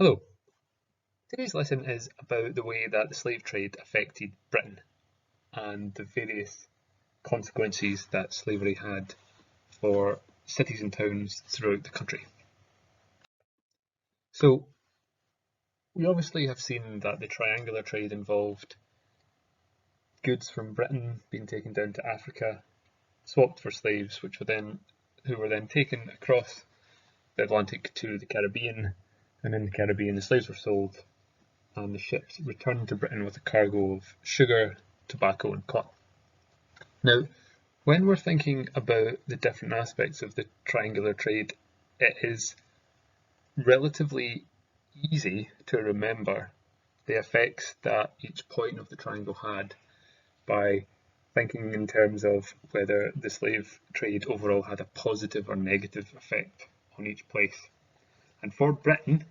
Hello, today's lesson is about the way that the slave trade affected Britain and the various consequences that slavery had for cities and towns throughout the country. So, we obviously have seen that the triangular trade involved goods from Britain being taken down to Africa, swapped for slaves, who were then taken across the Atlantic to the Caribbean, and in the Caribbean the slaves were sold and the ships returned to Britain with a cargo of sugar, tobacco and cotton. Now, when we're thinking about the different aspects of the triangular trade, it is relatively easy to remember the effects that each point of the triangle had by thinking in terms of whether the slave trade overall had a positive or negative effect on each place. And for Britain,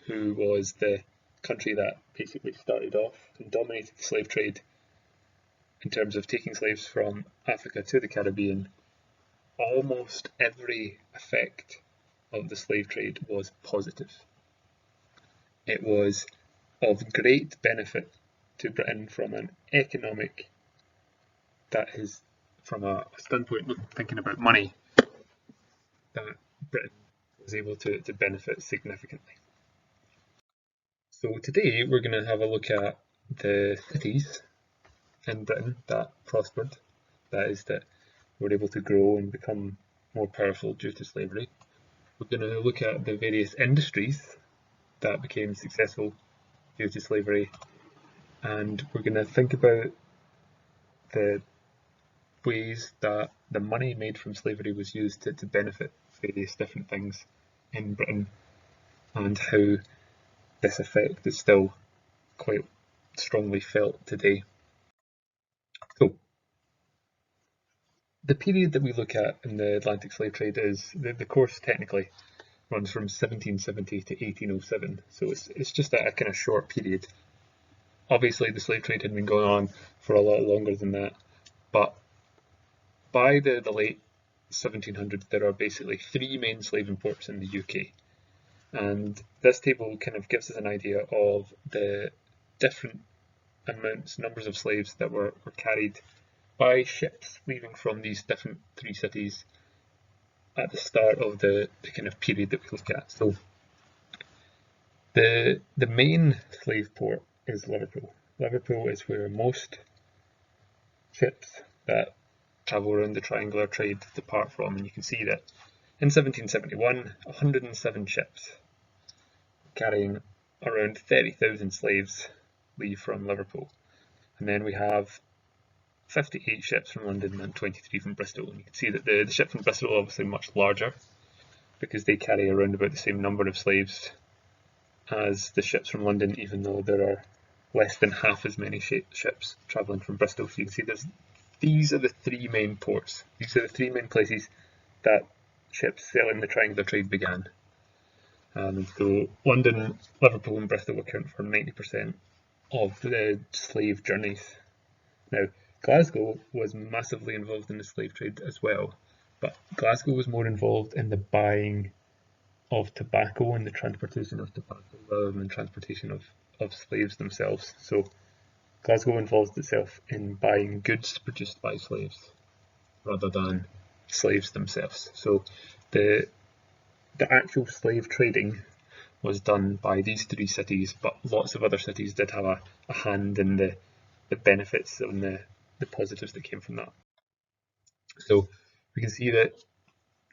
who was the country that basically started off and dominated the slave trade in terms of taking slaves from Africa to the Caribbean, almost every effect of the slave trade was positive. It was of great benefit to Britain from an economic, that is, from a standpoint of thinking about money, that Britain was able to benefit significantly. So today we're going to have a look at the cities in Britain that prospered, that is, that were able to grow and become more powerful due to slavery. We're going to look at the various industries that became successful due to slavery, and we're going to think about the ways that the money made from slavery was used to benefit various different things in Britain, and how this effect is still quite strongly felt today. So, the period that we look at in the Atlantic slave trade is, the course technically runs from 1770 to 1807, so it's just a kind of short period. Obviously the slave trade had been going on for a lot longer than that, but by the late 1700s there are basically three main slave imports in the UK, and this table kind of gives us an idea of the different numbers of slaves that were carried by ships leaving from these different three cities at the start of the kind of period that we look at. So the main slave port is Liverpool. Liverpool is where most ships that travel around the triangular trade depart from, and you can see that in 1771, 107 ships carrying around 30,000 slaves leave from Liverpool. And then we have 58 ships from London and 23 from Bristol. And you can see that the ships from Bristol are obviously much larger because they carry around about the same number of slaves as the ships from London, even though there are less than half as many ships travelling from Bristol. So you can see these are the three main ports. These are the three main places that ships sailing the triangular trade began. And so London, Liverpool and Bristol account for 90% of the slave journeys. Now, Glasgow was massively involved in the slave trade as well, but Glasgow was more involved in the buying of tobacco and the transportation of tobacco rather than the transportation of slaves themselves. So Glasgow involved itself in buying goods produced by slaves rather than slaves themselves. So the actual slave trading was done by these three cities, but lots of other cities did have a hand in the benefits and the positives that came from that. So we can see that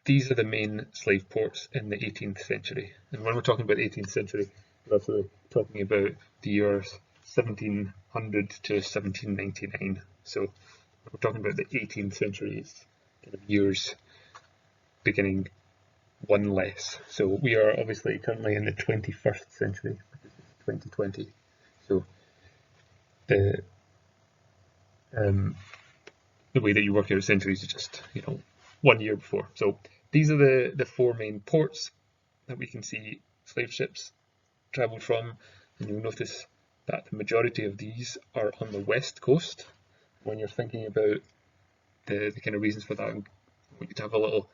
these are the main slave ports in the 18th century. And when we're talking about the 18th century, we're actually talking about the years 1700 to 1799. So we're talking about the 18th century, it's kind of years beginning one less. So we are obviously currently in the 21st century, 2020. So the way that you work out centuries is just 1 year before. So these are the four main ports that we can see slave ships travelled from, and you'll notice that the majority of these are on the west coast. When you're thinking about the kind of reasons for that, I want you to have a little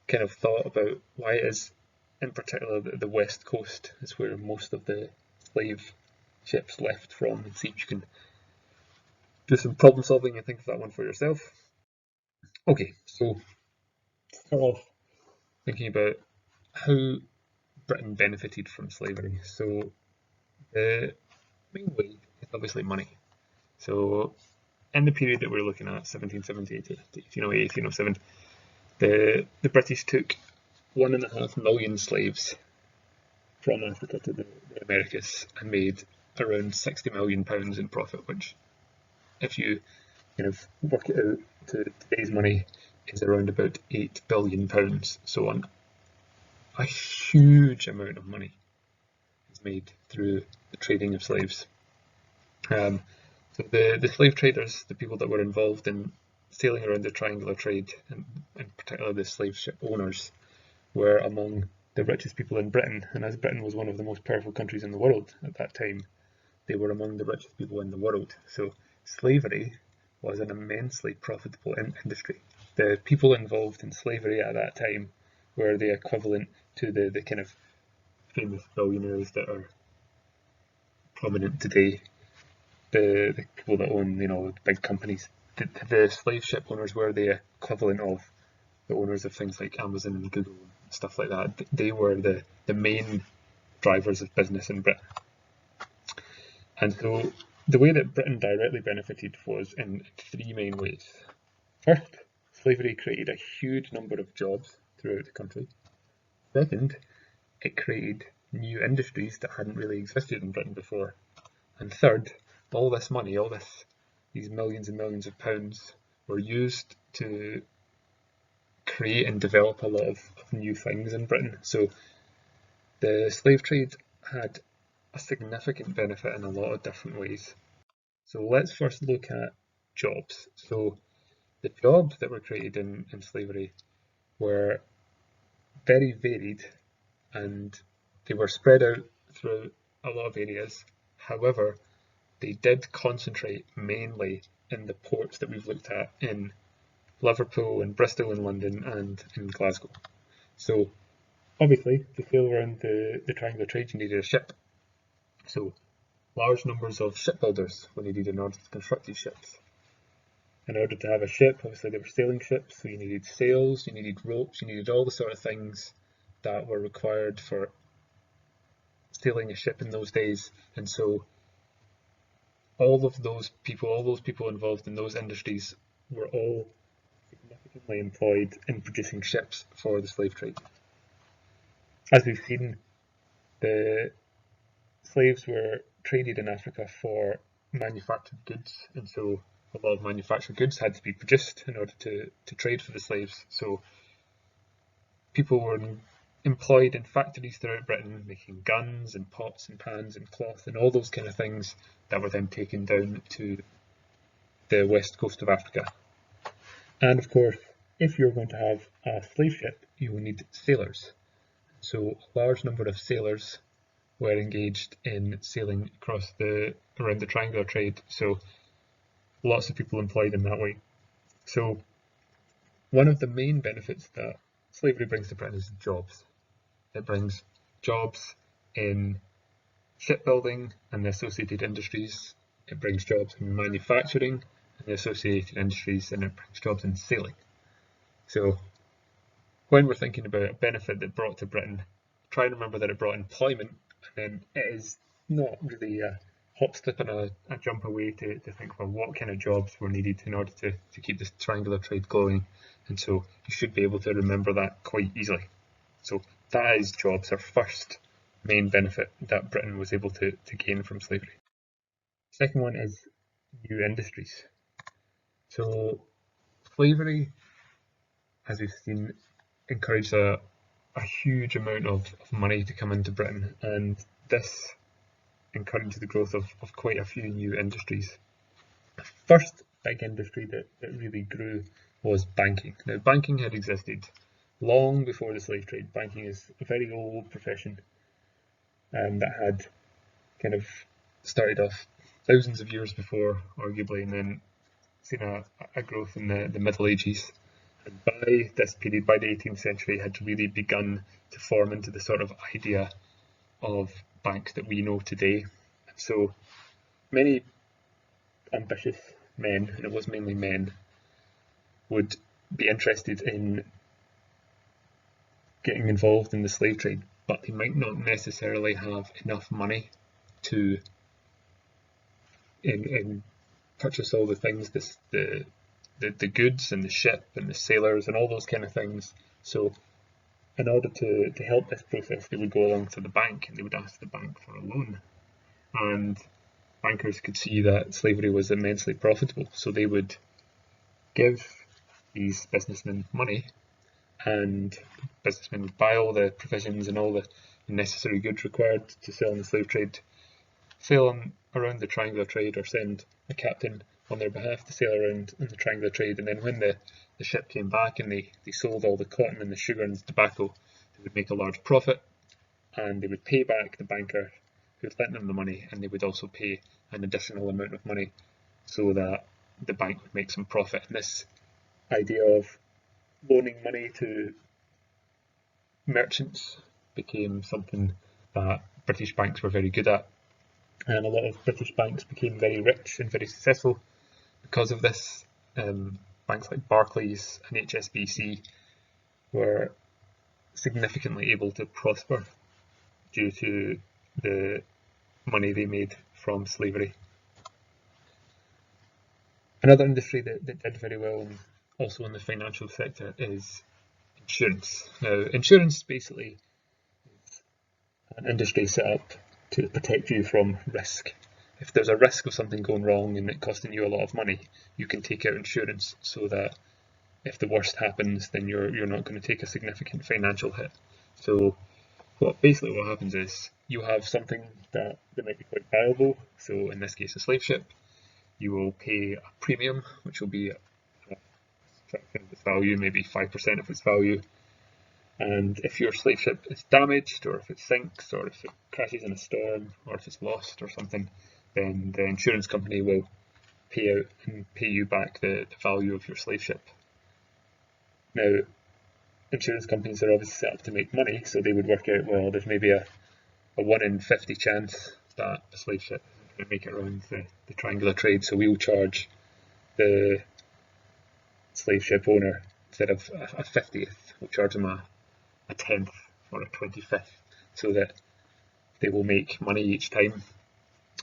kind of thought about why it is in particular the west coast is where most of the slave ships left from, and see if you can do some problem solving and think of that one for yourself. Okay, so start off thinking about how Britain benefited from slavery. So the main way is obviously money. So in the period that we're looking at, 1778 to 1808, 1807, the British took 1.5 million slaves from Africa to the Americas and made around £60 million in profit, which, if you kind of work it out to today's money, is around about £8 billion. So a huge amount of money is made through the trading of slaves. So the slave traders, the people that were involved in sailing around the triangular trade, and in particular the slave ship owners, were among the richest people in Britain. And as Britain was one of the most powerful countries in the world at that time, they were among the richest people in the world. So slavery was an immensely profitable industry. The people involved in slavery at that time were the equivalent to the kind of famous billionaires that are prominent today. The people that own, big companies. The slave ship owners were the equivalent of the owners of things like Amazon and Google and stuff like that. They were the main drivers of business in Britain. And so the way that Britain directly benefited was in 3 main ways. First, slavery created a huge number of jobs throughout the country. Second, it created new industries that hadn't really existed in Britain before. And third, all this money, these millions and millions of pounds, were used to create and develop a lot of new things in Britain. So the slave trade had a significant benefit in a lot of different ways. So let's first look at jobs. So the jobs that were created in slavery were very varied, and they were spread out through a lot of areas. However, they did concentrate mainly in the ports that we've looked at in Liverpool and Bristol and London and in Glasgow. So obviously, to sail around the triangular trade, you needed a ship. So large numbers of shipbuilders were needed in order to construct these ships. In order to have a ship, obviously they were sailing ships, so you needed sails, you needed ropes, you needed all the sort of things that were required for sailing a ship in those days. And so all those people involved in those industries were all significantly employed in producing ships for the slave trade. As we've seen, the slaves were traded in Africa for manufactured goods, and so a lot of manufactured goods had to be produced in order to trade for the slaves. So people were employed in factories throughout Britain, making guns and pots and pans and cloth and all those kind of things that were then taken down to the west coast of Africa. And of course, if you're going to have a slave ship, you will need sailors. So a large number of sailors were engaged in sailing around the triangular trade. So lots of people employed in that way. So one of the main benefits that slavery brings to Britain is jobs. It brings jobs in shipbuilding and the associated industries. It brings jobs in manufacturing and the associated industries, and it brings jobs in sailing. So when we're thinking about a benefit that brought to Britain, try and remember that it brought employment, and then it is not really a hop, skip and a jump away to think about what kind of jobs were needed in order to keep this triangular trade going. And so you should be able to remember that quite easily. So that is jobs, our first main benefit that Britain was able to gain from slavery. Second one is new industries. So slavery, as we've seen, encouraged a huge amount of money to come into Britain, and this encouraged the growth of quite a few new industries. The first big industry that really grew was banking. Now, banking had existed long before the slave trade. Banking is a very old profession that had kind of started off thousands of years before, arguably, and then seen a growth in the Middle Ages. And by this period, by the 18th century, had really begun to form into the sort of idea of banks that we know today. So many ambitious men, and it was mainly men, would be interested in getting involved in the slave trade, but they might not necessarily have enough money to in purchase all the things, the goods and the ship and the sailors and all those kind of things. So in order to help this process, they would go along to the bank and they would ask the bank for a loan. And bankers could see that slavery was immensely profitable, so they would give these businessmen money, and businessmen would buy all the provisions and all the necessary goods required to sell in the slave trade, sail around the triangular trade, or send a captain on their behalf to sail around in the triangular trade. And then when the ship came back and they sold all the cotton and the sugar and the tobacco, they would make a large profit, and they would pay back the banker who had lent them the money, and they would also pay an additional amount of money so that the bank would make some profit. And this idea of loaning money to merchants became something that British banks were very good at, and a lot of British banks became very rich and very successful because of this. Banks like Barclays and HSBC were significantly able to prosper due to the money they made from slavery. Another industry that did very well, also in the financial sector, is insurance. Now, insurance basically is an industry set up to protect you from risk. If there's a risk of something going wrong and it costing you a lot of money, you can take out insurance so that if the worst happens, then you're not going to take a significant financial hit. So what happens is you have something that might be quite valuable, so in this case a slave ship. You will pay a premium, which will be a fraction of its value, maybe 5% of its value. And if your slave ship is damaged, or if it sinks, or if it crashes in a storm, or if it's lost or something, then the insurance company will pay out and pay you back the value of your slave ship. Now, insurance companies are obviously set up to make money, so they would work out, well, there's maybe a 1 in 50 chance that a slave ship is going to make it around the triangular trade, so we'll charge the slave ship owner, instead of a 50th, we'll charge them a 10th or a 25th, so that they will make money each time.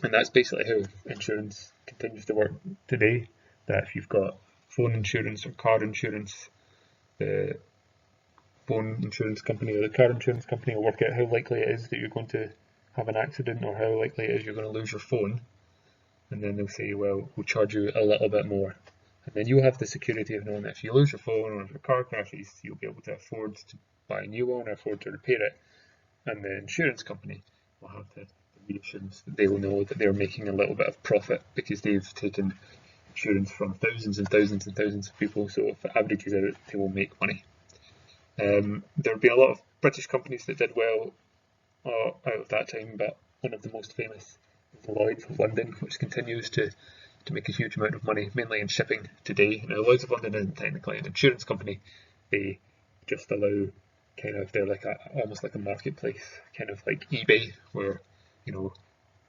And that's basically how insurance continues to work today, that if you've got phone insurance or car insurance, the phone insurance company or the car insurance company will work out how likely it is that you're going to have an accident, or how likely it is you're going to lose your phone, and then they'll say, well, we'll charge you a little bit more. And then you'll have the security of knowing that if you lose your phone or if your car crashes, you'll be able to afford to buy a new one or afford to repair it. And the insurance company will have the reassurance that they will know that they're making a little bit of profit because they've taken insurance from thousands and thousands and thousands of people. So if it averages out, they will make money. There have been a lot of British companies that did well out of that time, but one of the most famous is Lloyd's of London, which continues to make a huge amount of money, mainly in shipping today. Now, Lloyd's of London isn't technically an insurance company. They just allow they're like almost like a marketplace, kind of like eBay, where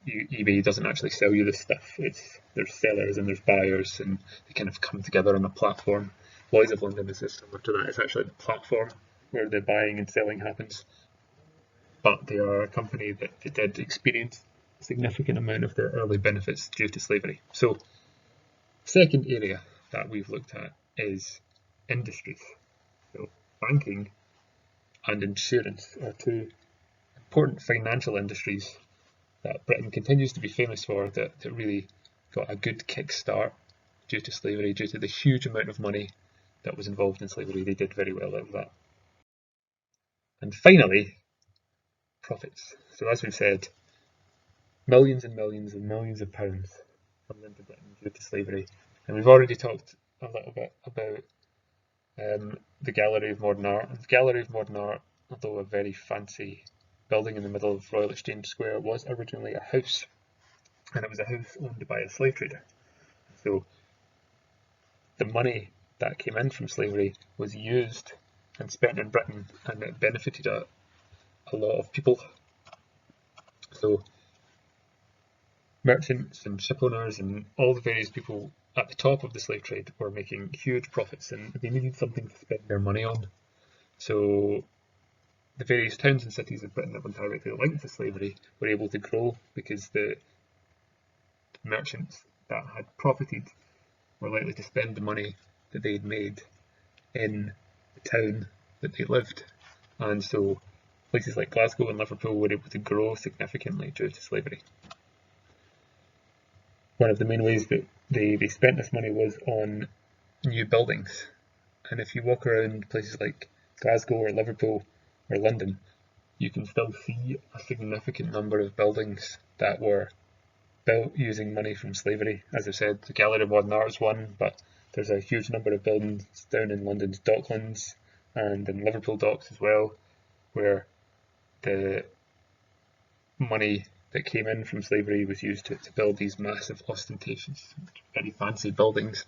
eBay doesn't actually sell you this stuff. There's sellers and there's buyers, and they kind of come together on a platform. Lloyd's of London is similar to that. It's actually the platform where the buying and selling happens. But they are a company that did experience a significant amount of their early benefits due to slavery. So, second area that we've looked at is industries. So, banking and insurance are two important financial industries that Britain continues to be famous for, that really got a good kickstart due to slavery, due to the huge amount of money that was involved in slavery. They did very well out of that. And finally, profits. So as we've said, millions and millions and millions of pounds come into Britain due to slavery. And we've already talked a little bit about the Gallery of Modern Art. And the Gallery of Modern Art, although a very fancy building in the middle of Royal Exchange Square, was originally a house, and it was a house owned by a slave trader. So the money that came in from slavery was used and spent in Britain, and it benefited a lot of people. So merchants and ship owners and all the various people at the top of the slave trade were making huge profits, and they needed something to spend their money on. So the various towns and cities of Britain that were directly linked to slavery were able to grow because the merchants that had profited were likely to spend the money that they'd made in the town that they lived. And so places like Glasgow and Liverpool were able to grow significantly due to slavery. One of the main ways that they spent this money was on new buildings. And if you walk around places like Glasgow or Liverpool or London, you can still see a significant number of buildings that were built using money from slavery. As I said, the Gallery of Modern Art is one, but there's a huge number of buildings down in London's Docklands and in Liverpool docks as well, where the money that came in from slavery was used to build these massive, ostentatious, very fancy buildings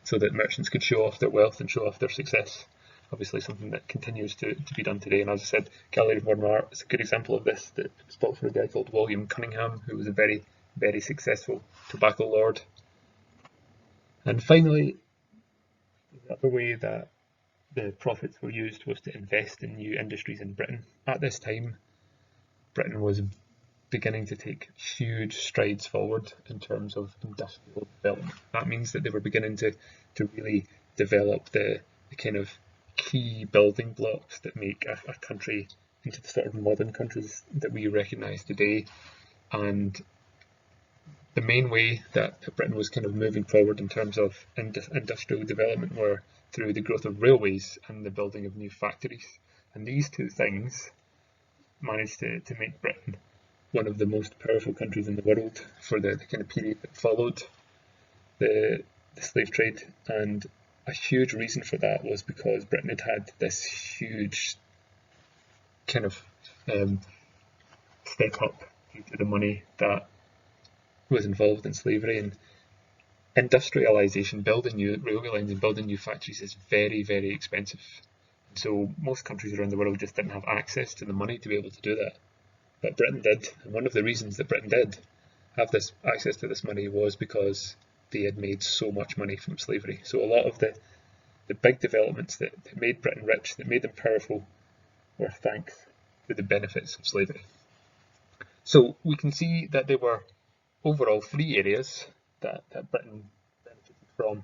so that merchants could show off their wealth and show off their success. Obviously something that continues to be done today. And as I said, Gallery of Modern Art is a good example of this. That was built for a guy called William Cunningham, who was a very, very successful tobacco lord. And finally, the other way that the profits were used was to invest in new industries in Britain. At this time, Britain was beginning to take huge strides forward in terms of industrial development. That means that they were beginning to really develop the kind of key building blocks that make a country into the sort of modern countries that we recognise today. And the main way that Britain was kind of moving forward in terms of industrial development were through the growth of railways and the building of new factories. And these two things managed to make Britain one of the most powerful countries in the world for the kind of period that followed the slave trade. And a huge reason for that was because Britain had this huge kind of step up due to the money that was involved in slavery. And industrialisation, building new railway lines and building new factories, is very, very expensive. So most countries around the world just didn't have access to the money to be able to do that. But Britain did, and one of the reasons that Britain did have this access to this money was because they had made so much money from slavery. So a lot of the big developments that made Britain rich, that made them powerful, were thanks to the benefits of slavery. So we can see that there were overall three areas that Britain benefited from: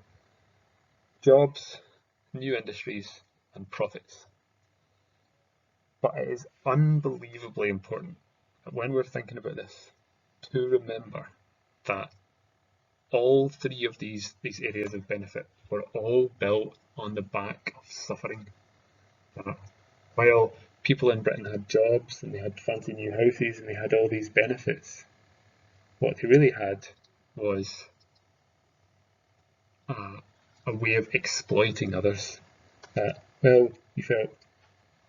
jobs, new industries, and profits. But it is unbelievably important that when we're thinking about this, to remember that all three of these areas of benefit were all built on the back of suffering. While people in Britain had jobs and they had fancy new houses and they had all these benefits, what they really had was a way of exploiting others. Well, you felt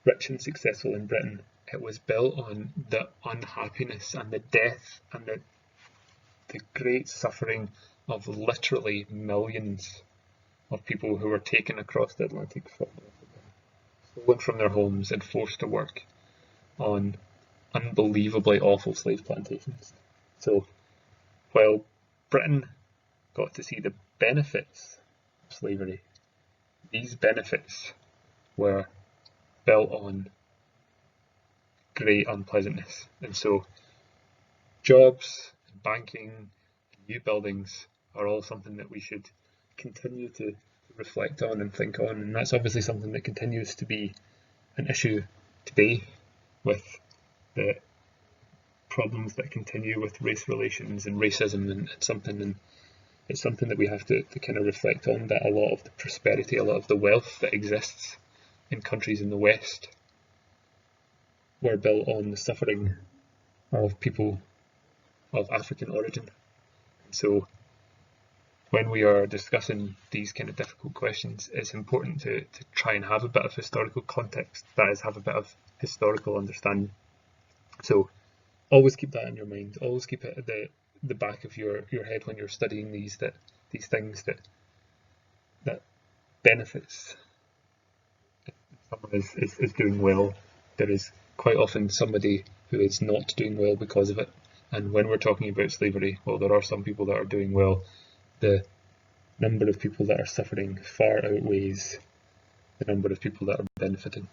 rich and successful in Britain, it was built on the unhappiness and the death and the great suffering of literally millions of people who were taken across the Atlantic, stolen from their homes and forced to work on unbelievably awful slave plantations. So while Britain got to see the benefits of slavery, these benefits were built on great unpleasantness. And so jobs, banking, new buildings are all something that we should continue to reflect on and think on, and that's obviously something that continues to be an issue today with the problems that continue with race relations and racism, and it's something that we have to kind of reflect on, that a lot of the prosperity, a lot of the wealth that exists in countries in the West were built on the suffering of people of African origin. So when we are discussing these kind of difficult questions, it's important to try and have a bit of historical context, that is, have a bit of historical understanding. So always keep that in your mind, always keep it at the back of your head when you're studying these things, that benefits, if someone is doing well, there is quite often somebody who is not doing well because of it. And when we're talking about slavery, well, there are some people that are doing well. The number of people that are suffering far outweighs the number of people that are benefiting.